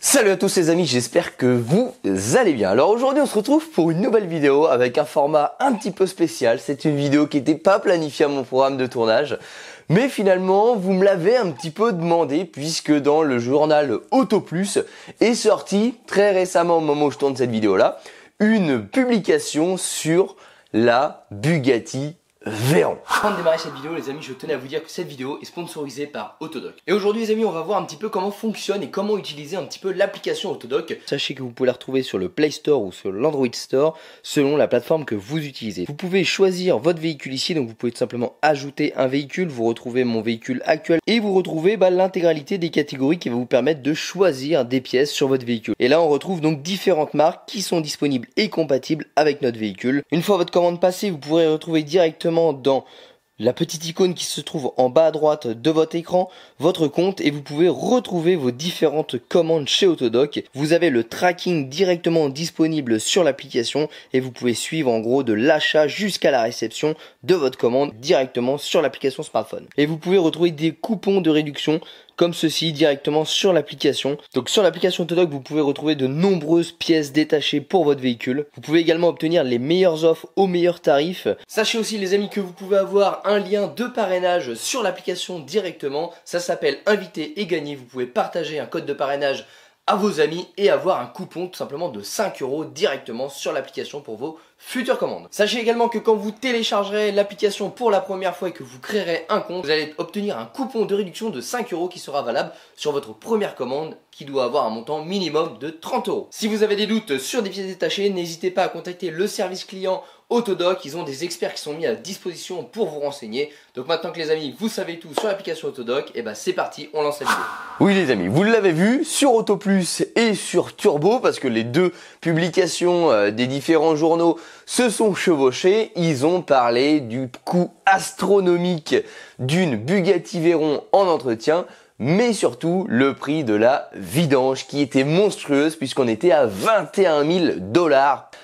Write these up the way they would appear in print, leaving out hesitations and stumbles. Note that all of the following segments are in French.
Salut à tous les amis, j'espère que vous allez bien. Alors aujourd'hui on se retrouve pour une nouvelle vidéo avec un format un petit peu spécial. C'est une vidéo qui n'était pas planifiée à mon programme de tournage, mais finalement vous me l'avez un petit peu demandé puisque dans le journal Auto Plus est sorti très récemment au moment où je tourne cette vidéo là, une publication sur la Bugatti Veyron. Avant de démarrer cette vidéo les amis, je tenais à vous dire que cette vidéo est sponsorisée par Autodoc. Et aujourd'hui les amis, on va voir un petit peu comment fonctionne et comment utiliser un petit peu l'application Autodoc. Sachez que vous pouvez la retrouver sur le Play Store ou sur l'Android Store selon la plateforme que vous utilisez. Vous pouvez choisir votre véhicule ici, donc vous pouvez tout simplement ajouter un véhicule, vous retrouvez mon véhicule actuel et vous retrouvez l'intégralité des catégories qui va vous permettre de choisir des pièces sur votre véhicule. Et là on retrouve donc différentes marques qui sont disponibles et compatibles avec notre véhicule. Une fois votre commande passée, vous pourrez retrouver directement dans la petite icône qui se trouve en bas à droite de votre écran, votre compte, et vous pouvez retrouver vos différentes commandes chez Autodoc. Vous avez le tracking directement disponible sur l'application et vous pouvez suivre en gros de l'achat jusqu'à la réception de votre commande directement sur l'application smartphone. Et vous pouvez retrouver des coupons de réduction comme ceci directement sur l'application. Donc sur l'application Autodoc, vous pouvez retrouver de nombreuses pièces détachées pour votre véhicule. Vous pouvez également obtenir les meilleures offres aux meilleurs tarifs. Sachez aussi les amis que vous pouvez avoir un lien de parrainage sur l'application directement. Ça s'appelle Inviter et gagner. Vous pouvez partager un code de parrainage à vos amis et avoir un coupon tout simplement de 5 € directement sur l'application pour vos futures commandes. Sachez également que quand vous téléchargerez l'application pour la première fois et que vous créerez un compte, vous allez obtenir un coupon de réduction de 5 € qui sera valable sur votre première commande qui doit avoir un montant minimum de 30 €. Si vous avez des doutes sur des pièces détachées, n'hésitez pas à contacter le service client Autodoc, ils ont des experts qui sont mis à disposition pour vous renseigner. Donc maintenant que les amis, vous savez tout sur l'application Autodoc, et c'est parti, on lance la vidéo. Oui les amis, vous l'avez vu sur Auto Plus et sur Turbo, parce que les deux publications des différents journaux se sont chevauchées. Ils ont parlé du coût astronomique d'une Bugatti Veyron en entretien, mais surtout le prix de la vidange qui était monstrueuse puisqu'on était à 21 000 $.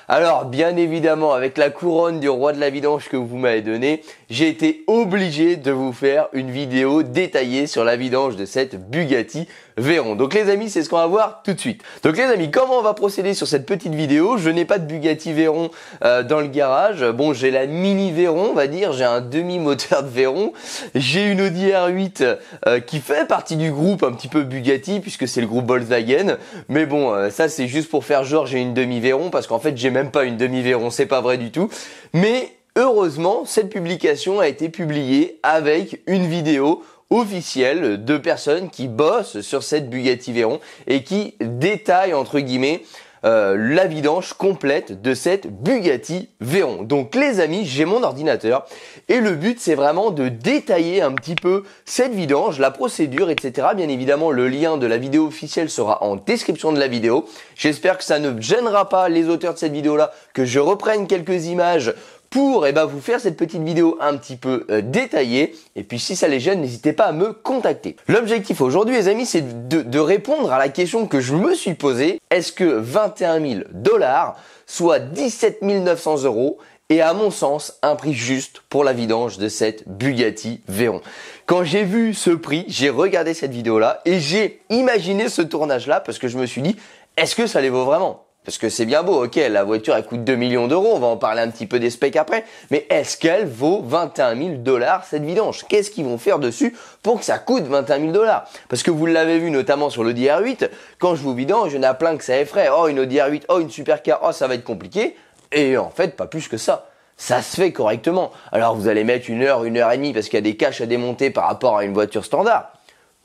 Alors bien évidemment avec la couronne du roi de la vidange que vous m'avez donné, j'ai été obligé de vous faire une vidéo détaillée sur la vidange de cette Bugatti Veyron. Donc les amis, c'est ce qu'on va voir tout de suite. Donc les amis, comment on va procéder sur cette petite vidéo? Je n'ai pas de Bugatti Veyron dans le garage. Bon, j'ai la mini Veyron, on va dire, j'ai un demi-moteur de Veyron. J'ai une Audi R8 qui fait partie du groupe un petit peu Bugatti puisque c'est le groupe Volkswagen. Mais bon, ça c'est juste pour faire genre j'ai une demi-Veyron parce qu'en fait j'ai même pas une demi-Veyron, c'est pas vrai du tout. Mais heureusement, cette publication a été publiée avec une vidéo officielle de personnes qui bossent sur cette Bugatti Veyron et qui détaillent entre guillemets la vidange complète de cette Bugatti Veyron. Donc les amis, j'ai mon ordinateur et le but c'est vraiment de détailler un petit peu cette vidange, la procédure, etc. Bien évidemment, le lien de la vidéo officielle sera en description de la vidéo. J'espère que ça ne gênera pas les auteurs de cette vidéo-là, que je reprenne quelques images pour vous faire cette petite vidéo un petit peu détaillée. Et puis si ça les gêne, n'hésitez pas à me contacter. L'objectif aujourd'hui les amis, c'est de répondre à la question que je me suis posée. Est-ce que 21 000 $, soit 17 900 € est à mon sens un prix juste pour la vidange de cette Bugatti Veyron? Quand j'ai vu ce prix, j'ai regardé cette vidéo là et j'ai imaginé ce tournage là parce que je me suis dit, est-ce que ça les vaut vraiment? Parce que c'est bien beau, ok, la voiture elle coûte 2 millions d'euros, on va en parler un petit peu des specs après, mais est-ce qu'elle vaut 21 000 $ cette vidange? Qu'est-ce qu'ils vont faire dessus pour que ça coûte 21 000 $? Parce que vous l'avez vu notamment sur l'Audi R8, quand je vous vidange, il y en a plein que ça effraie, oh une Audi R8, oh une supercar, oh ça va être compliqué, et en fait pas plus que ça. Ça se fait correctement. Alors vous allez mettre 1 heure, 1 heure et demie parce qu'il y a des caches à démonter par rapport à une voiture standard.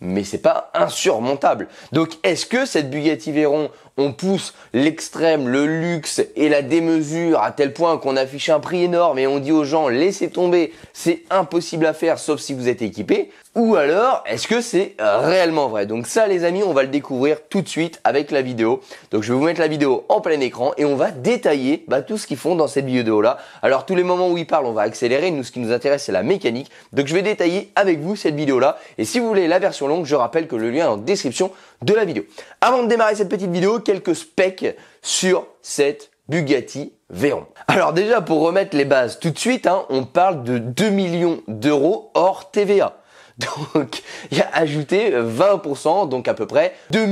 Mais c'est pas insurmontable. Donc est-ce que cette Bugatti Veyron, on pousse l'extrême, le luxe et la démesure à tel point qu'on affiche un prix énorme et on dit aux gens laissez tomber, c'est impossible à faire sauf si vous êtes équipé? Ou alors est-ce que c'est réellement vrai? Donc ça les amis, on va le découvrir tout de suite avec la vidéo. Donc je vais vous mettre la vidéo en plein écran et on va détailler tout ce qu'ils font dans cette vidéo là. Alors tous les moments où ils parlent, on va accélérer. Nous ce qui nous intéresse c'est la mécanique. Donc je vais détailler avec vous cette vidéo là. Et si vous voulez la version longue, je rappelle que le lien est en description de la vidéo. Avant de démarrer cette petite vidéo, quelques specs sur cette Bugatti Veyron. Alors déjà pour remettre les bases tout de suite, on parle de 2 millions d'euros hors TVA. Donc il a ajouté 20%, donc à peu près 2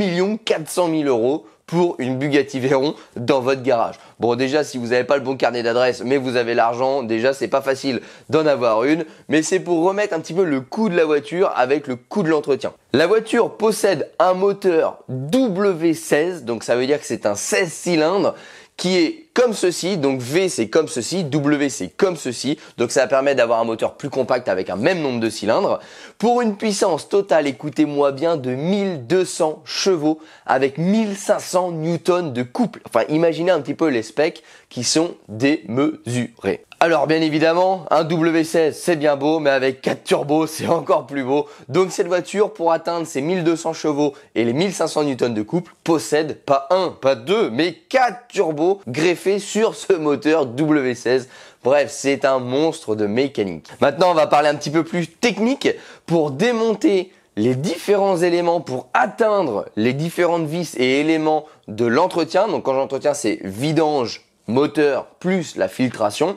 400 000 euros pour une Bugatti Veyron dans votre garage. Bon, déjà, si vous n'avez pas le bon carnet d'adresse, mais vous avez l'argent, déjà, c'est pas facile d'en avoir une, mais c'est pour remettre un petit peu le coût de la voiture avec le coût de l'entretien. La voiture possède un moteur W16, donc ça veut dire que c'est un 16 cylindres qui est comme ceci, donc V c'est comme ceci, W c'est comme ceci, donc ça permet d'avoir un moteur plus compact avec un même nombre de cylindres, pour une puissance totale, écoutez-moi bien, de 1200 chevaux avec 1500 newtons de couple. Enfin, imaginez un petit peu les specs qui sont démesurés. Alors bien évidemment, un W16 c'est bien beau, mais avec 4 turbos c'est encore plus beau. Donc cette voiture, pour atteindre ses 1200 chevaux et les 1500 newtons de couple, possède pas un, pas deux, mais 4 turbos greffés sur ce moteur W16. Bref, c'est un monstre de mécanique. Maintenant, on va parler un petit peu plus technique pour démonter les différents éléments pour atteindre les différentes vis et éléments de l'entretien. Donc quand j'entretiens, c'est vidange, moteur plus la filtration,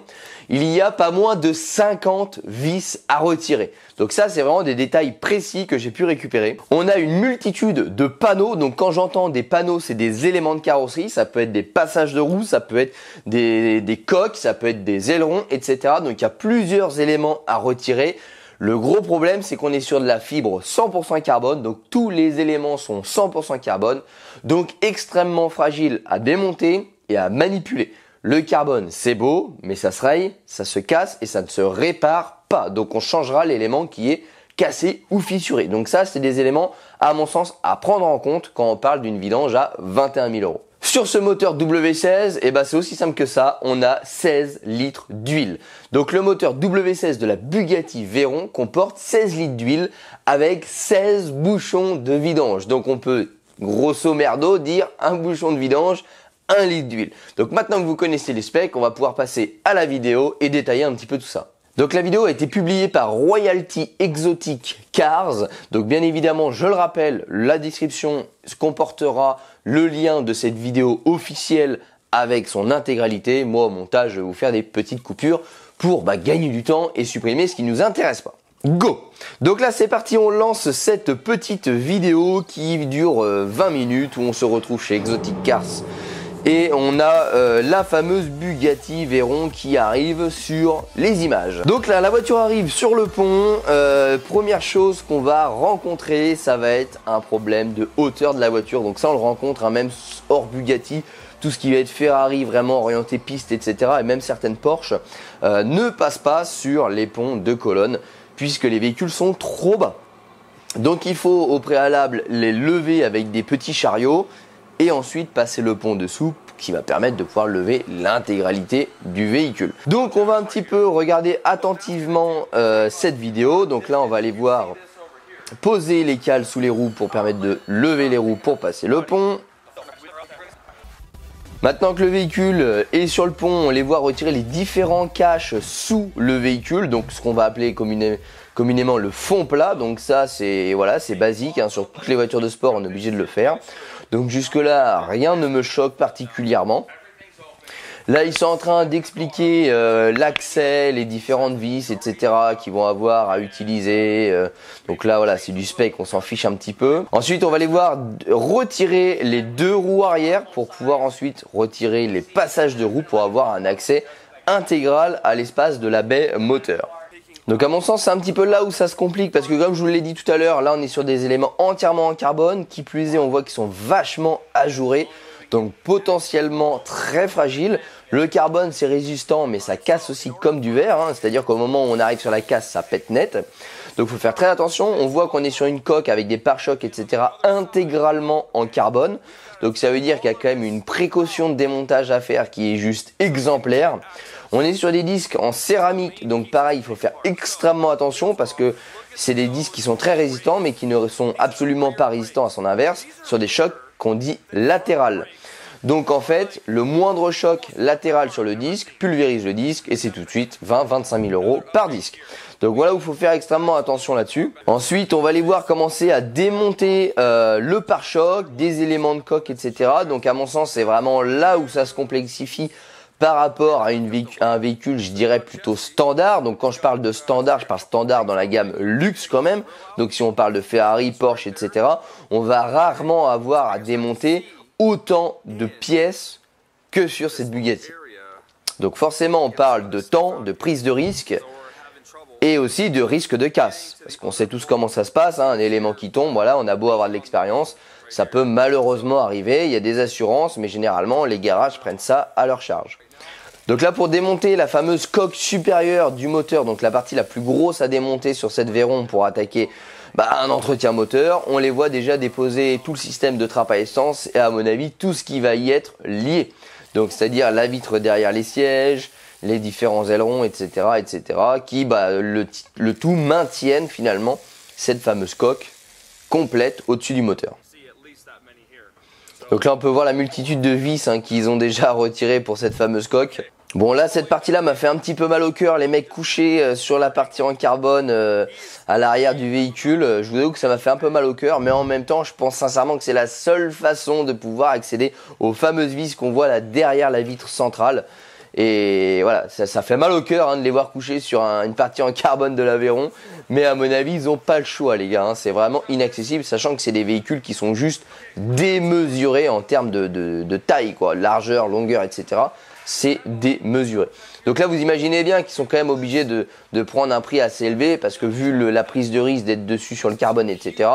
il y a pas moins de 50 vis à retirer. Donc ça, c'est vraiment des détails précis que j'ai pu récupérer. On a une multitude de panneaux. Donc quand j'entends des panneaux, c'est des éléments de carrosserie. Ça peut être des passages de roues, ça peut être des coques, ça peut être des ailerons, etc. Donc il y a plusieurs éléments à retirer. Le gros problème, c'est qu'on est sur de la fibre 100% carbone, donc tous les éléments sont 100% carbone, donc extrêmement fragile à démonter et à manipuler. Le carbone, c'est beau, mais ça se raye, ça se casse et ça ne se répare pas. Donc on changera l'élément qui est cassé ou fissuré. Donc ça, c'est des éléments, à mon sens, à prendre en compte quand on parle d'une vidange à 21 000 euros. Sur ce moteur W16, c'est aussi simple que ça, on a 16 litres d'huile. Donc le moteur W16 de la Bugatti Veyron comporte 16 litres d'huile avec 16 bouchons de vidange. Donc on peut, grosso merdo, dire un bouchon de vidange, 1 litre d'huile. Donc maintenant que vous connaissez les specs, on va pouvoir passer à la vidéo et détailler un petit peu tout ça. Donc la vidéo a été publiée par Royalty Exotic Cars. Donc bien évidemment, je le rappelle, la description comportera le lien de cette vidéo officielle avec son intégralité. Moi au montage, je vais vous faire des petites coupures pour gagner du temps et supprimer ce qui ne nous intéresse pas. Go! Donc là c'est parti, on lance cette petite vidéo qui dure 20 minutes où on se retrouve chez Exotic Cars. Et on a la fameuse Bugatti Veyron qui arrive sur les images. Donc là, la voiture arrive sur le pont. Première chose qu'on va rencontrer, ça va être un problème de hauteur de la voiture. Donc ça, on le rencontre, même hors Bugatti. Tout ce qui va être Ferrari, vraiment orienté piste, etc. Et même certaines Porsche ne passent pas sur les ponts de colonne puisque les véhicules sont trop bas. Donc il faut au préalable les lever avec des petits chariots et ensuite passer le pont dessous qui va permettre de pouvoir lever l'intégralité du véhicule. Donc on va un petit peu regarder attentivement cette vidéo. Donc là on va aller voir poser les cales sous les roues pour permettre de lever les roues pour passer le pont. Maintenant que le véhicule est sur le pont, on les voit retirer les différents caches sous le véhicule, donc ce qu'on va appeler communément le fond plat. Donc ça c'est basique, sur toutes les voitures de sport on est obligé de le faire. Donc jusque là rien ne me choque particulièrement. Là ils sont en train d'expliquer l'accès, les différentes vis, etc. qu'ils vont avoir à utiliser. Donc là voilà, c'est du spec, on s'en fiche un petit peu. Ensuite on va les voir retirer les deux roues arrière pour pouvoir ensuite retirer les passages de roues pour avoir un accès intégral à l'espace de la baie moteur. Donc à mon sens c'est un petit peu là où ça se complique parce que comme je vous l'ai dit tout à l'heure, là on est sur des éléments entièrement en carbone, qui plus est on voit qu'ils sont vachement ajourés. Donc potentiellement très fragile. Le carbone c'est résistant mais ça casse aussi comme du verre, c'est-à-dire qu'au moment où on arrive sur la casse ça pète net. Donc il faut faire très attention, on voit qu'on est sur une coque avec des pare-chocs etc. intégralement en carbone. Donc ça veut dire qu'il y a quand même une précaution de démontage à faire qui est juste exemplaire. On est sur des disques en céramique, donc pareil il faut faire extrêmement attention parce que c'est des disques qui sont très résistants mais qui ne sont absolument pas résistants à son inverse sur des chocs qu'on dit latérales. Donc en fait, le moindre choc latéral sur le disque pulvérise le disque et c'est tout de suite 20-25 000 euros par disque. Donc voilà où il faut faire extrêmement attention là-dessus. Ensuite, on va les voir commencer à démonter le pare-choc, des éléments de coque, etc. Donc à mon sens, c'est vraiment là où ça se complexifie par rapport à un véhicule, je dirais plutôt standard. Donc quand je parle de standard, je parle standard dans la gamme luxe quand même. Donc si on parle de Ferrari, Porsche, etc., on va rarement avoir à démonter autant de pièces que sur cette Bugatti. Donc forcément on parle de temps, de prise de risque et aussi de risque de casse. Parce qu'on sait tous comment ça se passe, hein, un élément qui tombe, voilà, on a beau avoir de l'expérience, ça peut malheureusement arriver, il y a des assurances, mais généralement les garages prennent ça à leur charge. Donc là, pour démonter la fameuse coque supérieure du moteur, donc la partie la plus grosse à démonter sur cette Veyron pour attaquer un entretien moteur, on les voit déjà déposer tout le système de trappe à essence et à mon avis tout ce qui va y être lié. Donc c'est-à-dire la vitre derrière les sièges, les différents ailerons, etc. qui le tout maintiennent finalement cette fameuse coque complète au-dessus du moteur. Donc là on peut voir la multitude de vis qu'ils ont déjà retirées pour cette fameuse coque. Bon là cette partie là m'a fait un petit peu mal au cœur, les mecs couchés sur la partie en carbone à l'arrière du véhicule. Je vous avoue que ça m'a fait un peu mal au cœur, mais en même temps je pense sincèrement que c'est la seule façon de pouvoir accéder aux fameuses vis qu'on voit là derrière la vitre centrale. Et voilà, ça fait mal au cœur de les voir couchés sur une partie en carbone de l'Aveyron. Mais à mon avis, ils n'ont pas le choix les gars, c'est vraiment inaccessible, sachant que c'est des véhicules qui sont juste démesurés en termes de taille, quoi, largeur, longueur, etc. C'est démesuré. Donc là, vous imaginez bien qu'ils sont quand même obligés de prendre un prix assez élevé, parce que vu la prise de risque d'être dessus sur le carbone, etc.,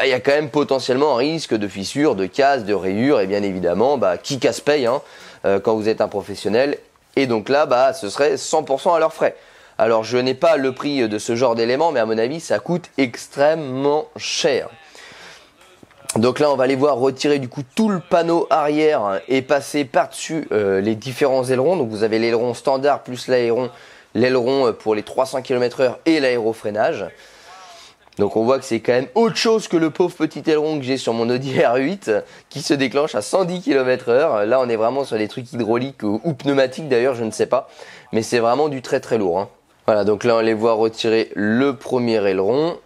il y a quand même potentiellement un risque de fissure, de casse, de rayures, et bien évidemment, qui casse paye quand vous êtes un professionnel. Et donc là, ce serait 100% à leurs frais. Alors je n'ai pas le prix de ce genre d'éléments, mais à mon avis, ça coûte extrêmement cher. Donc là, on va aller voir retirer du coup tout le panneau arrière et passer par-dessus les différents ailerons. Donc vous avez l'aileron standard plus l'aileron pour les 300 km/h et l'aérofreinage. Donc on voit que c'est quand même autre chose que le pauvre petit aileron que j'ai sur mon Audi R8 qui se déclenche à 110 km/h. Là on est vraiment sur des trucs hydrauliques ou pneumatiques d'ailleurs, je ne sais pas. Mais c'est vraiment du très très lourd. Voilà, donc là on les voit retirer le premier aileron.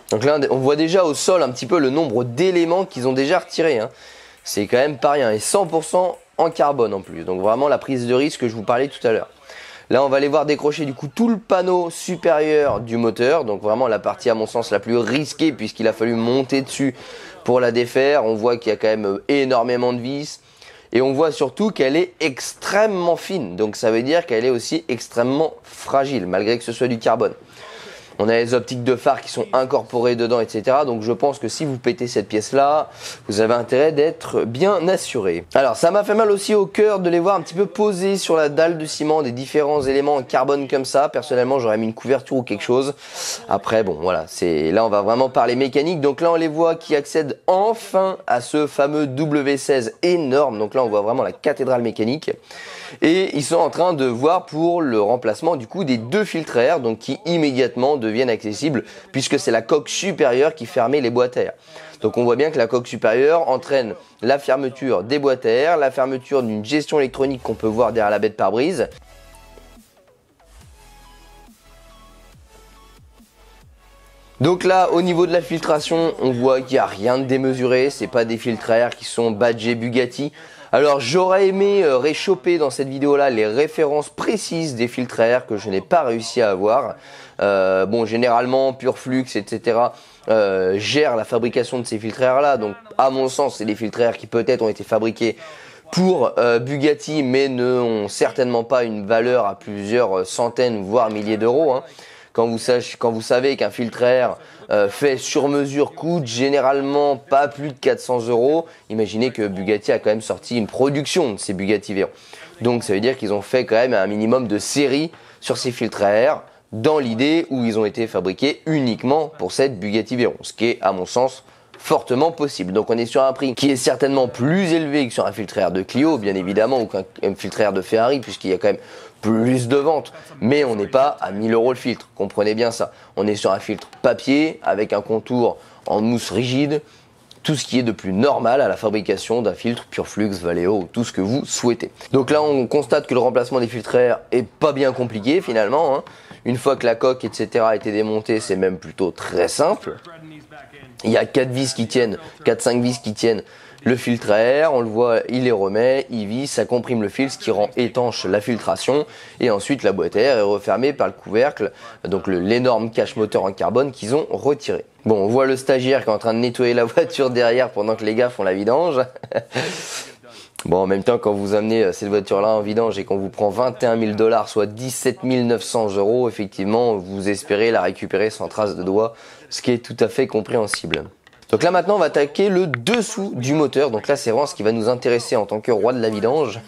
Donc là on voit déjà au sol un petit peu le nombre d'éléments qu'ils ont déjà retirés. C'est quand même pas rien. Et 100% en carbone en plus. Donc vraiment la prise de risque que je vous parlais tout à l'heure. Là, on va aller voir décrocher du coup tout le panneau supérieur du moteur. Donc vraiment la partie à mon sens la plus risquée puisqu'il a fallu monter dessus pour la défaire. On voit qu'il y a quand même énormément de vis. Et on voit surtout qu'elle est extrêmement fine. Donc ça veut dire qu'elle est aussi extrêmement fragile malgré que ce soit du carbone. On a les optiques de phare qui sont incorporées dedans, etc. Donc je pense que si vous pétez cette pièce-là, vous avez intérêt d'être bien assuré. Alors ça m'a fait mal aussi au cœur de les voir un petit peu posés sur la dalle de ciment des différents éléments en carbone comme ça. Personnellement, j'aurais mis une couverture ou quelque chose. Après, bon, voilà, là on va vraiment parler mécanique. Donc là, on les voit qui accèdent enfin à ce fameux W16 énorme. Donc là, on voit vraiment la cathédrale mécanique. Et ils sont en train de voir pour le remplacement du coup des deux filtres à air, donc qui immédiatement deviennent accessibles puisque c'est la coque supérieure qui fermait les boîtes à air. Donc on voit bien que la coque supérieure entraîne la fermeture des boîtes à air, la fermeture d'une gestion électronique qu'on peut voir derrière la baie de pare-brise. Donc là, au niveau de la filtration, on voit qu'il n'y a rien de démesuré, c'est pas des filtres à air qui sont badgés Bugatti. Alors j'aurais aimé réchoper dans cette vidéo là les références précises des filtres à air que je n'ai pas réussi à avoir. Bon, généralement Pureflux, etc. Gère la fabrication de ces filtres à air là. Donc à mon sens c'est des filtres à air qui peut-être ont été fabriqués pour Bugatti mais n'ont certainement pas une valeur à plusieurs centaines voire milliers d'euros. Quand vous savez qu'un filtre à air fait sur mesure coûte généralement pas plus de 400 €, imaginez que Bugatti a quand même sorti une production de ces Bugatti Veyron. Donc ça veut dire qu'ils ont fait quand même un minimum de série sur ces filtres à air dans l'idée où ils ont été fabriqués uniquement pour cette Bugatti Veyron, ce qui est à mon sens fortement possible. Donc on est sur un prix qui est certainement plus élevé que sur un filtre à air de Clio, bien évidemment, ou qu'un filtre à air de Ferrari, puisqu'il y a quand même plus de ventes. Mais on n'est pas à 1000 € le filtre, comprenez bien ça. On est sur un filtre papier avec un contour en mousse rigide, tout ce qui est de plus normal à la fabrication d'un filtre Pureflux, Valeo, ou tout ce que vous souhaitez. Donc là on constate que le remplacement des filtres à air est pas bien compliqué finalement. Une fois que la coque, etc. a été démontée, c'est même plutôt très simple. Il y a 4 vis qui tiennent, 4-5 vis qui tiennent le filtre à air, on le voit, il les remet, il visse, ça comprime le filtre, ce qui rend étanche la filtration. Et ensuite, la boîte à air est refermée par le couvercle, donc l'énorme cache moteur en carbone qu'ils ont retiré. Bon, on voit le stagiaire qui est en train de nettoyer la voiture derrière pendant que les gars font la vidange. Bon, en même temps, quand vous amenez cette voiture-là en vidange et qu'on vous prend 21 000 $, soit 17 900 €, effectivement, vous espérez la récupérer sans trace de doigt, ce qui est tout à fait compréhensible. Donc là maintenant on va attaquer le dessous du moteur, donc là c'est vraiment ce qui va nous intéresser en tant que roi de la vidange.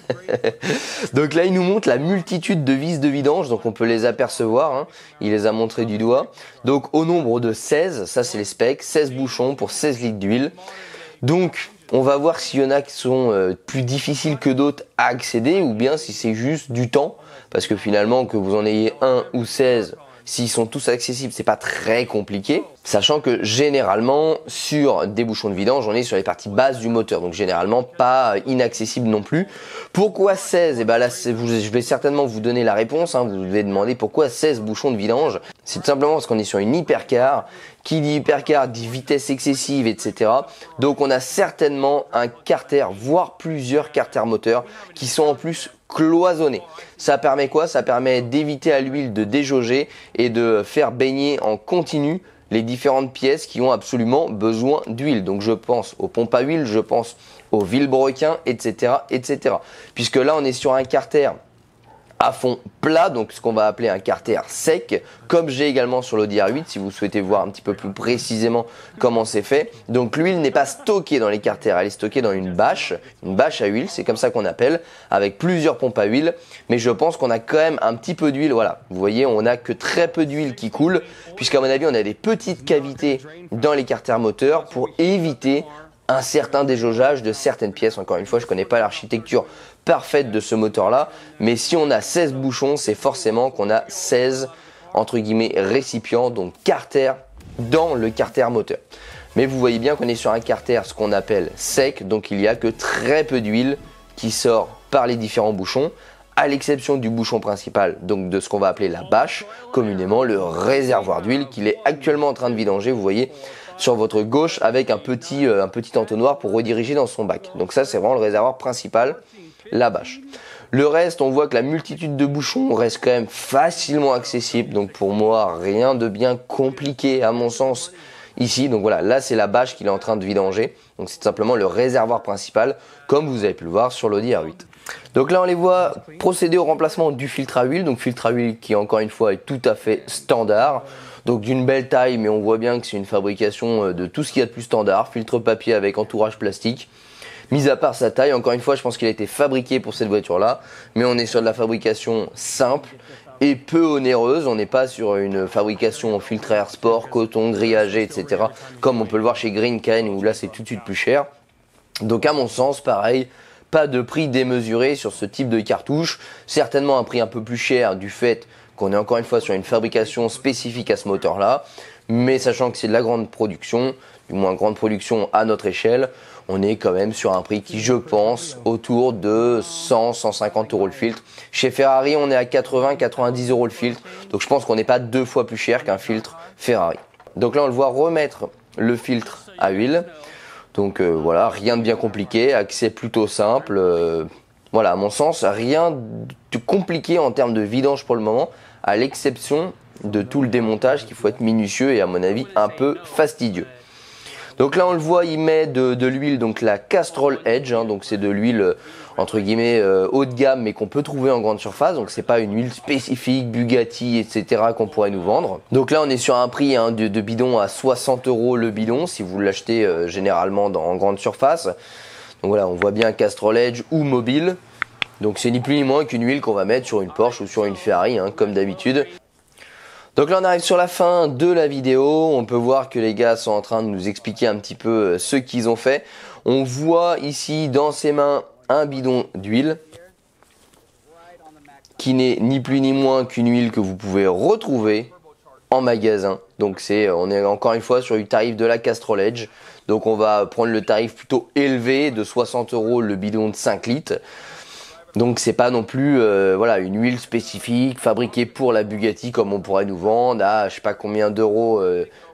Donc là il nous montre la multitude de vis de vidange, donc on peut les apercevoir, hein. Il les a montrés du doigt. Donc au nombre de 16, ça c'est les specs, 16 bouchons pour 16 litres d'huile. Donc on va voir s'il y en a qui sont plus difficiles que d'autres à accéder ou bien si c'est juste du temps, parce que finalement que vous en ayez un ou 16, s'ils sont tous accessibles, c'est pas très compliqué, sachant que généralement sur des bouchons de vidange, on est sur les parties basses du moteur, donc généralement pas inaccessible non plus. Pourquoi 16? Et ben là, je vais certainement vous donner la réponse, hein. Vous devez demander pourquoi 16 bouchons de vidange. C'est tout simplement parce qu'on est sur une hypercar. Qui dit hypercar dit vitesse excessive, etc. Donc on a certainement un carter, voire plusieurs carters moteurs qui sont en plus cloisonnés. Ça permet quoi? Ça permet d'éviter à l'huile de déjauger et de faire baigner en continu les différentes pièces qui ont absolument besoin d'huile. Donc je pense aux pompes à huile, je pense aux vilebrequins, etc., etc. Puisque là on est sur un carter à fond plat, donc ce qu'on va appeler un carter sec, comme j'ai également sur l'Audi R8 si vous souhaitez voir un petit peu plus précisément comment c'est fait. Donc l'huile n'est pas stockée dans les carters, elle est stockée dans une bâche à huile, c'est comme ça qu'on appelle, avec plusieurs pompes à huile, mais je pense qu'on a quand même un petit peu d'huile, voilà, vous voyez on a que très peu d'huile qui coule, puisqu'à mon avis on a des petites cavités dans les carters moteurs pour éviter un certain déjaugeage de certaines pièces. Encore une fois, je ne connais pas l'architecture parfaite de ce moteur-là, mais si on a 16 bouchons, c'est forcément qu'on a 16, entre guillemets, récipients, donc carters, dans le carter moteur. Mais vous voyez bien qu'on est sur un carter, ce qu'on appelle sec, donc il n'y a que très peu d'huile qui sort par les différents bouchons, à l'exception du bouchon principal, donc de ce qu'on va appeler la bâche, communément le réservoir d'huile qu'il est actuellement en train de vidanger, vous voyez, sur votre gauche avec un petit entonnoir pour rediriger dans son bac. Donc ça c'est vraiment le réservoir principal, la bâche. Le reste, on voit que la multitude de bouchons reste quand même facilement accessible, donc pour moi rien de bien compliqué à mon sens ici. Donc voilà, là c'est la bâche qu'il est en train de vidanger, donc c'est simplement le réservoir principal comme vous avez pu le voir sur l'Audi R8. Donc là on les voit procéder au remplacement du filtre à huile, donc filtre à huile qui encore une fois est tout à fait standard. Donc d'une belle taille, mais on voit bien que c'est une fabrication de tout ce qu'il y a de plus standard, filtre papier avec entourage plastique. Mis à part sa taille, encore une fois, je pense qu'il a été fabriqué pour cette voiture-là, mais on est sur de la fabrication simple et peu onéreuse. On n'est pas sur une fabrication en filtre air sport, coton, grillagé, etc. Comme on peut le voir chez Green Can, où là c'est tout de suite plus cher. Donc à mon sens, pareil, pas de prix démesuré sur ce type de cartouche. Certainement un prix un peu plus cher du fait qu'on est encore une fois sur une fabrication spécifique à ce moteur-là. Mais sachant que c'est de la grande production, du moins grande production à notre échelle, on est quand même sur un prix qui, je pense, autour de 100-150 € le filtre. Chez Ferrari, on est à 80-90 € le filtre. Donc je pense qu'on n'est pas 2 fois plus cher qu'un filtre Ferrari. Donc là, on le voit remettre le filtre à huile. Donc voilà, rien de bien compliqué, accès plutôt simple. Voilà, à mon sens, rien de compliqué en termes de vidange pour le moment, à l'exception de tout le démontage qu'il faut être minutieux et à mon avis un peu fastidieux. Donc là on le voit, il met de l'huile, donc la Castrol Edge, hein, donc c'est de l'huile entre guillemets haut de gamme mais qu'on peut trouver en grande surface, donc c'est pas une huile spécifique Bugatti etc qu'on pourrait nous vendre. Donc là on est sur un prix de bidon à 60 € le bidon si vous l'achetez généralement en grande surface. Donc voilà, on voit bien Castrol Edge ou Mobile. Donc c'est ni plus ni moins qu'une huile qu'on va mettre sur une Porsche ou sur une Ferrari, hein, comme d'habitude. Donc là on arrive sur la fin de la vidéo, on peut voir que les gars sont en train de nous expliquer un petit peu ce qu'ils ont fait. On voit ici dans ses mains un bidon d'huile qui n'est ni plus ni moins qu'une huile que vous pouvez retrouver en magasin. Donc on est encore une fois sur le tarif de la Castrol Edge. Donc on va prendre le tarif plutôt élevé de 60 € le bidon de 5 litres. Donc c'est pas non plus voilà, une huile spécifique fabriquée pour la Bugatti comme on pourrait nous vendre à je sais pas combien d'euros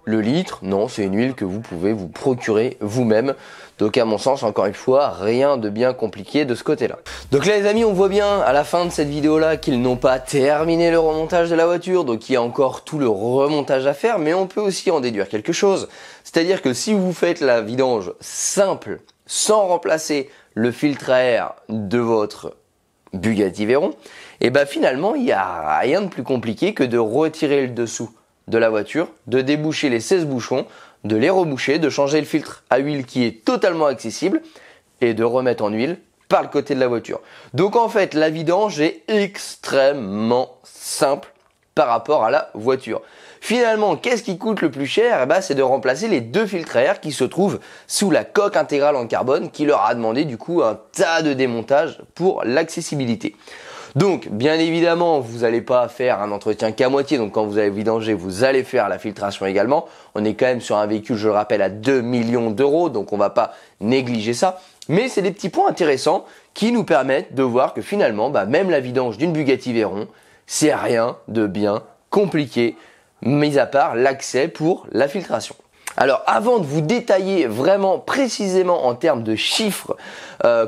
le litre. Non, c'est une huile que vous pouvez vous procurer vous-même. Donc à mon sens, encore une fois, rien de bien compliqué de ce côté-là. Donc là les amis, on voit bien à la fin de cette vidéo-là qu'ils n'ont pas terminé le remontage de la voiture. Donc il y a encore tout le remontage à faire, mais on peut aussi en déduire quelque chose. C'est-à-dire que si vous faites la vidange simple, sans remplacer le filtre à air de votre Bugatti Veyron, et ben finalement il n'y a rien de plus compliqué que de retirer le dessous de la voiture, de déboucher les 16 bouchons, de les reboucher, de changer le filtre à huile qui est totalement accessible et de remettre en huile par le côté de la voiture. Donc en fait la vidange est extrêmement simple par rapport à la voiture. Finalement, qu'est-ce qui coûte le plus cher? Eh ben, c'est de remplacer les deux filtres à air qui se trouvent sous la coque intégrale en carbone qui leur a demandé du coup un tas de démontage pour l'accessibilité. Donc, bien évidemment, vous n'allez pas faire un entretien qu'à moitié. Donc, quand vous allez vidanger, vous allez faire la filtration également. On est quand même sur un véhicule, je le rappelle, à 2 millions d'euros. Donc, on ne va pas négliger ça. Mais c'est des petits points intéressants qui nous permettent de voir que finalement, même la vidange d'une Bugatti Veyron, c'est rien de bien compliqué, mis à part l'accès pour la filtration. Alors avant de vous détailler vraiment précisément en termes de chiffres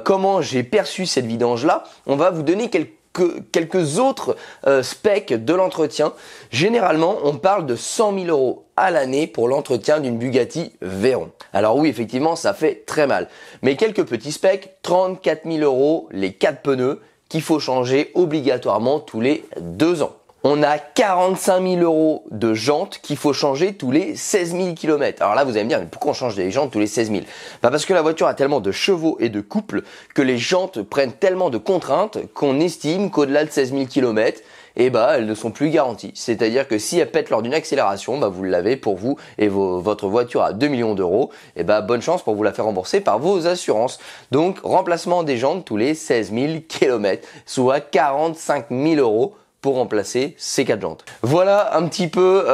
comment j'ai perçu cette vidange là, on va vous donner quelques autres specs de l'entretien. Généralement on parle de 100 000 euros à l'année pour l'entretien d'une Bugatti Veyron. Alors oui effectivement ça fait très mal, mais quelques petits specs, 34 000 euros les 4 pneus qu'il faut changer obligatoirement tous les 2 ans. On a 45 000 euros de jantes qu'il faut changer tous les 16 000 km. Alors là, vous allez me dire, mais pourquoi on change des jantes tous les 16 000? Parce que la voiture a tellement de chevaux et de couples que les jantes prennent tellement de contraintes qu'on estime qu'au-delà de 16 000 km, elles ne sont plus garanties. C'est-à-dire que si elles pètent lors d'une accélération, vous l'avez pour vous et votre voiture à 2 millions d'euros, bonne chance pour vous la faire rembourser par vos assurances. Donc, remplacement des jantes tous les 16 000 km, soit 45 000 euros pour remplacer ces 4 jantes. Voilà un petit peu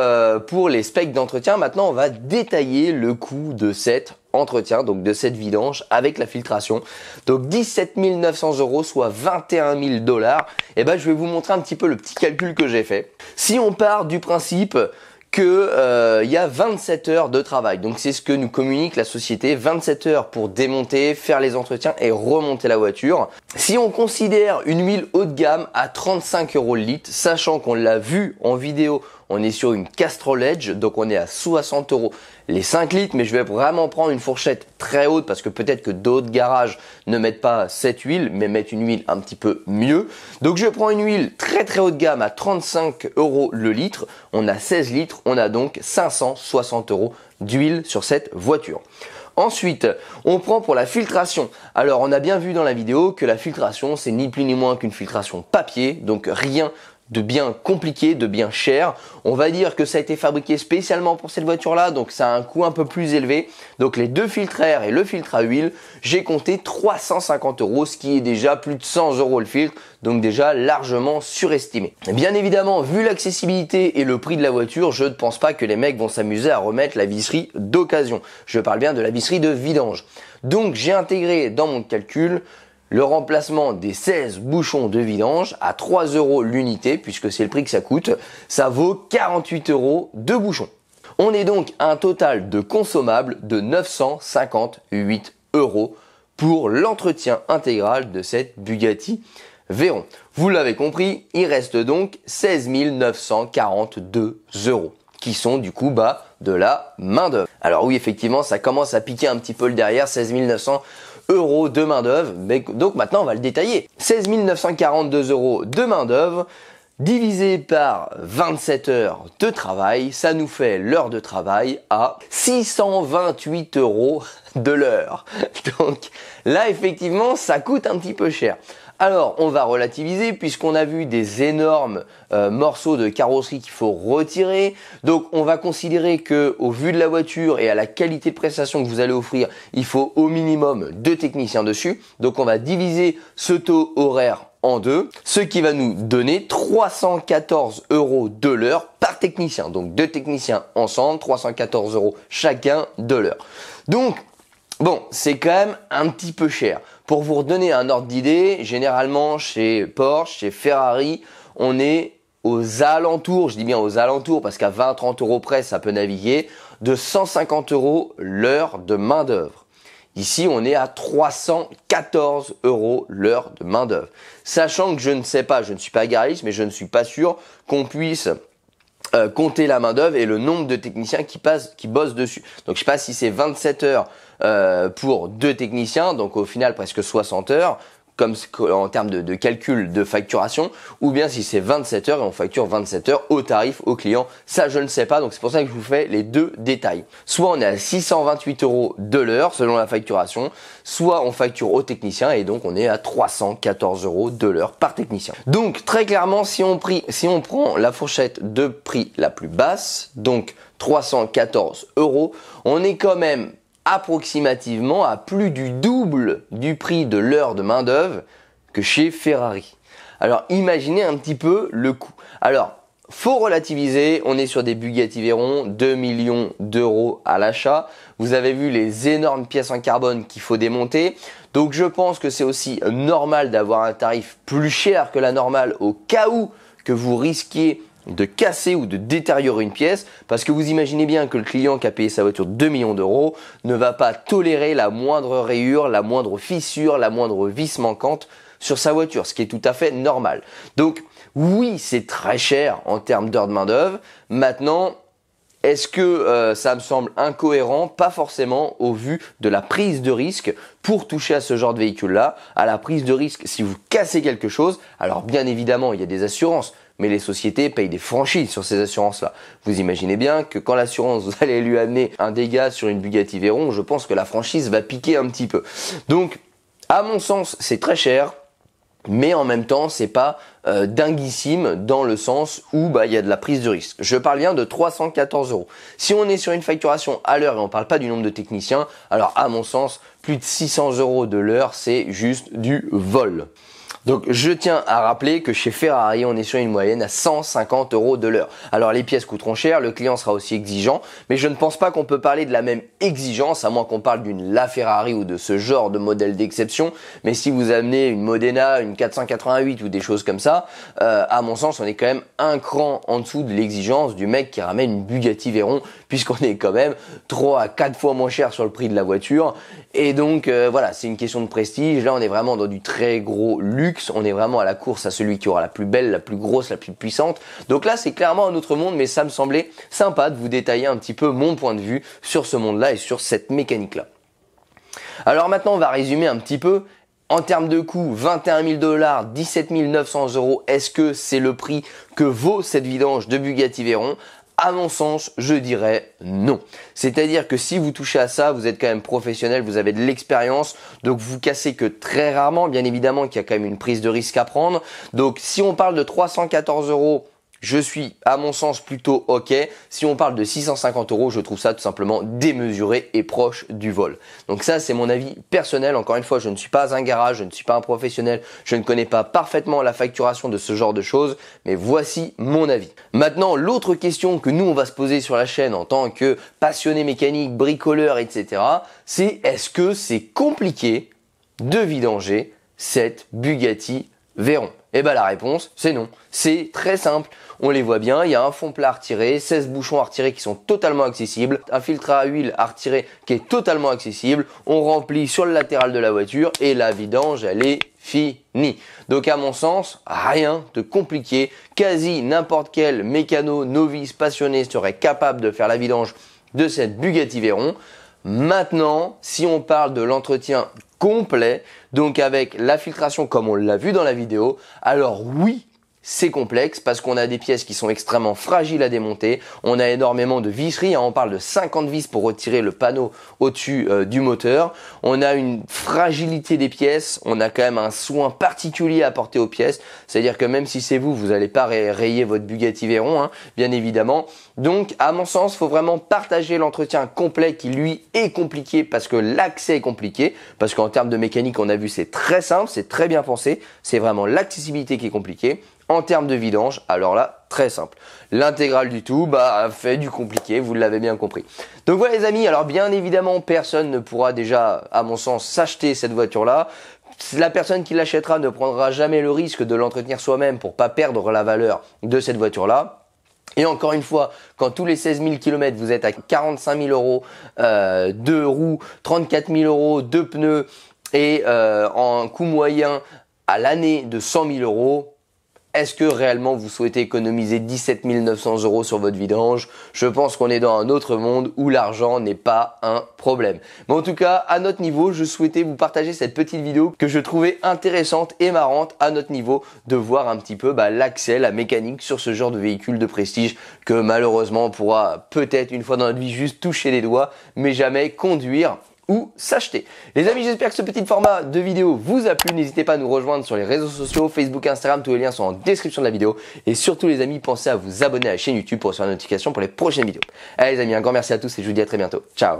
pour les specs d'entretien. Maintenant, on va détailler le coût de cet entretien, donc de cette vidange avec la filtration. Donc 17 900 euros, soit 21 000 $. Je vais vous montrer un petit peu le petit calcul que j'ai fait. Si on part du principe que y a 27 heures de travail. Donc c'est ce que nous communique la société, 27 heures pour démonter, faire les entretiens et remonter la voiture. Si on considère une huile haut de gamme à 35 euros le litre, sachant qu'on l'a vu en vidéo, on est sur une Castrol Edge, donc on est à 60 euros les 5 litres, mais je vais vraiment prendre une fourchette très haute parce que peut-être que d'autres garages ne mettent pas cette huile, mais mettent une huile un petit peu mieux. Donc je prends une huile très très haut de gamme à 35 euros le litre, on a 16 litres, on a donc 560 euros d'huile sur cette voiture. Ensuite, on prend pour la filtration. Alors, on a bien vu dans la vidéo que la filtration, c'est ni plus ni moins qu'une filtration papier, donc rien de bien compliqué, de bien cher. On va dire que ça a été fabriqué spécialement pour cette voiture-là, donc ça a un coût un peu plus élevé. Donc les deux filtres à air et le filtre à huile, j'ai compté 350 euros, ce qui est déjà plus de 100 euros le filtre, donc déjà largement surestimé. Bien évidemment, vu l'accessibilité et le prix de la voiture, je ne pense pas que les mecs vont s'amuser à remettre la visserie d'occasion. Je parle bien de la visserie de vidange. Donc j'ai intégré dans mon calcul le remplacement des 16 bouchons de vidange à 3 euros l'unité, puisque c'est le prix que ça coûte, ça vaut 48 euros de bouchons. On est donc à un total de consommables de 958 euros pour l'entretien intégral de cette Bugatti Veyron. Vous l'avez compris, il reste donc 16 942 euros qui sont du coup de la main d'œuvre. Alors oui, effectivement, ça commence à piquer un petit peu le derrière, 16 900 euros de main d'œuvre, donc maintenant on va le détailler. 16 942 euros de main d'œuvre divisé par 27 heures de travail, ça nous fait l'heure de travail à 628 euros de l'heure. Donc là effectivement ça coûte un petit peu cher. Alors on va relativiser puisqu'on a vu des énormes morceaux de carrosserie qu'il faut retirer. Donc on va considérer que au vu de la voiture et à la qualité de prestation que vous allez offrir, il faut au minimum 2 techniciens dessus. Donc on va diviser ce taux horaire en 2, ce qui va nous donner 314 euros de l'heure par technicien. Donc 2 techniciens ensemble, 314 euros chacun de l'heure. Donc Bon, c'est quand même un petit peu cher. Pour vous redonner un ordre d'idée, généralement chez Porsche, chez Ferrari, on est aux alentours, je dis bien aux alentours parce qu'à 20-30 euros près, ça peut naviguer, de 150 euros l'heure de main d'œuvre. Ici, on est à 314 euros l'heure de main d'œuvre. Sachant que je ne sais pas, je ne suis pas garagiste, mais je ne suis pas sûr qu'on puisse compter la main d'œuvre et le nombre de techniciens qui bossent dessus. Donc je sais pas si c'est 27 heures pour 2 techniciens, donc au final presque 60 heures, comme en termes de calcul de facturation, ou bien si c'est 27 heures et on facture 27 heures au tarif au client. Ça, je ne sais pas, donc c'est pour ça que je vous fais les deux détails. Soit on est à 628 euros de l'heure selon la facturation, soit on facture au technicien et donc on est à 314 euros de l'heure par technicien. Donc très clairement, si on prend la fourchette de prix la plus basse, donc 314 euros, on est quand même approximativement à plus du double du prix de l'heure de main d'œuvre que chez Ferrari. Alors imaginez un petit peu le coût. Alors faut relativiser, on est sur des Bugatti Veyron, 2 millions d'euros à l'achat. Vous avez vu les énormes pièces en carbone qu'il faut démonter. Donc je pense que c'est aussi normal d'avoir un tarif plus cher que la normale au cas où que vous risquiez de casser ou de détériorer une pièce, parce que vous imaginez bien que le client qui a payé sa voiture 2 millions d'euros ne va pas tolérer la moindre rayure, la moindre fissure, la moindre vis manquante sur sa voiture, ce qui est tout à fait normal. Donc oui, c'est très cher en termes d'heures de main d'œuvre. Maintenant, est-ce que ça me semble incohérent? Pas forcément au vu de la prise de risque pour toucher à ce genre de véhicule-là, à la prise de risque si vous cassez quelque chose. Alors bien évidemment, il y a des assurances, mais les sociétés payent des franchises sur ces assurances-là. Vous imaginez bien que quand l'assurance, vous allez lui amener un dégât sur une Bugatti Veyron, je pense que la franchise va piquer un petit peu. Donc, à mon sens, c'est très cher. Mais en même temps, c'est pas dinguissime dans le sens où il y a de la prise de risque. Je parle bien de 314 euros. Si on est sur une facturation à l'heure et on parle pas du nombre de techniciens, alors à mon sens, plus de 600 euros de l'heure, c'est juste du vol. Donc je tiens à rappeler que chez Ferrari, on est sur une moyenne à 150 euros de l'heure. Alors les pièces coûteront cher, le client sera aussi exigeant, mais je ne pense pas qu'on peut parler de la même exigence, à moins qu'on parle d'une LaFerrari ou de ce genre de modèle d'exception. Mais si vous amenez une Modena, une 488 ou des choses comme ça, à mon sens, on est quand même un cran en dessous de l'exigence du mec qui ramène une Bugatti Veyron, puisqu'on est quand même 3 à 4 fois moins cher sur le prix de la voiture. Et donc voilà, c'est une question de prestige. Là, on est vraiment dans du très gros luxe. On est vraiment à la course à celui qui aura la plus belle, la plus grosse, la plus puissante. Donc là, c'est clairement un autre monde, mais ça me semblait sympa de vous détailler un petit peu mon point de vue sur ce monde-là et sur cette mécanique-là. Alors maintenant, on va résumer un petit peu. En termes de coût, 21 000 $, 17 900 euros. Est-ce que c'est le prix que vaut cette vidange de Bugatti Veyron? À mon sens, je dirais non. C'est-à-dire que si vous touchez à ça, vous êtes quand même professionnel, vous avez de l'expérience, donc vous cassez que très rarement, bien évidemment qu'il y a quand même une prise de risque à prendre. Donc si on parle de 314 euros, je suis à mon sens plutôt ok. Si on parle de 650 euros, je trouve ça tout simplement démesuré et proche du vol. Donc ça, c'est mon avis personnel. Encore une fois, je ne suis pas un garage, je ne suis pas un professionnel, je ne connais pas parfaitement la facturation de ce genre de choses, mais voici mon avis. Maintenant, l'autre question que nous, on va se poser sur la chaîne en tant que passionné mécanique, bricoleur, etc., c'est est-ce que c'est compliqué de vidanger cette Bugatti Veyron? Eh ben la réponse, c'est non. C'est très simple. On les voit bien, il y a un fond plat à retirer, 16 bouchons à retirer qui sont totalement accessibles, un filtre à huile à retirer qui est totalement accessible. On remplit sur le latéral de la voiture et la vidange, elle est finie. Donc à mon sens, rien de compliqué. Quasi n'importe quel mécano novice passionné serait capable de faire la vidange de cette Bugatti Veyron. Maintenant, si on parle de l'entretien complet, donc avec la filtration comme on l'a vu dans la vidéo, alors oui, c'est complexe parce qu'on a des pièces qui sont extrêmement fragiles à démonter. On a énormément de visseries, on parle de 50 vis pour retirer le panneau au-dessus du moteur. On a une fragilité des pièces, on a quand même un soin particulier à apporter aux pièces. C'est-à-dire que même si c'est vous, vous n'allez pas rayer votre Bugatti Veyron, bien évidemment. Donc à mon sens, il faut vraiment partager l'entretien complet qui lui est compliqué parce que l'accès est compliqué. Parce qu'en termes de mécanique, on a vu c'est très simple, c'est très bien pensé. C'est vraiment l'accessibilité qui est compliquée. En termes de vidange, alors là, très simple. L'intégrale du tout, fait du compliqué, vous l'avez bien compris. Donc voilà les amis, alors bien évidemment, personne ne pourra déjà, à mon sens, s'acheter cette voiture-là. La personne qui l'achètera ne prendra jamais le risque de l'entretenir soi-même pour pas perdre la valeur de cette voiture-là. Et encore une fois, quand tous les 16 000 km, vous êtes à 45 000 euros de roues, 34 000 euros de pneus et en coût moyen à l'année de 100 000 euros, est-ce que réellement vous souhaitez économiser 17 900 euros sur votre vidange? Je pense qu'on est dans un autre monde où l'argent n'est pas un problème. Mais en tout cas, à notre niveau, je souhaitais vous partager cette petite vidéo que je trouvais intéressante et marrante à notre niveau de voir un petit peu l'accès, la mécanique sur ce genre de véhicule de prestige que malheureusement on pourra peut-être une fois dans notre vie juste toucher les doigts, mais jamais conduire ou s'acheter. Les amis, j'espère que ce petit format de vidéo vous a plu. N'hésitez pas à nous rejoindre sur les réseaux sociaux, Facebook, Instagram, tous les liens sont en description de la vidéo. Et surtout les amis, pensez à vous abonner à la chaîne YouTube pour recevoir la notification pour les prochaines vidéos. Allez les amis, un grand merci à tous et je vous dis à très bientôt. Ciao.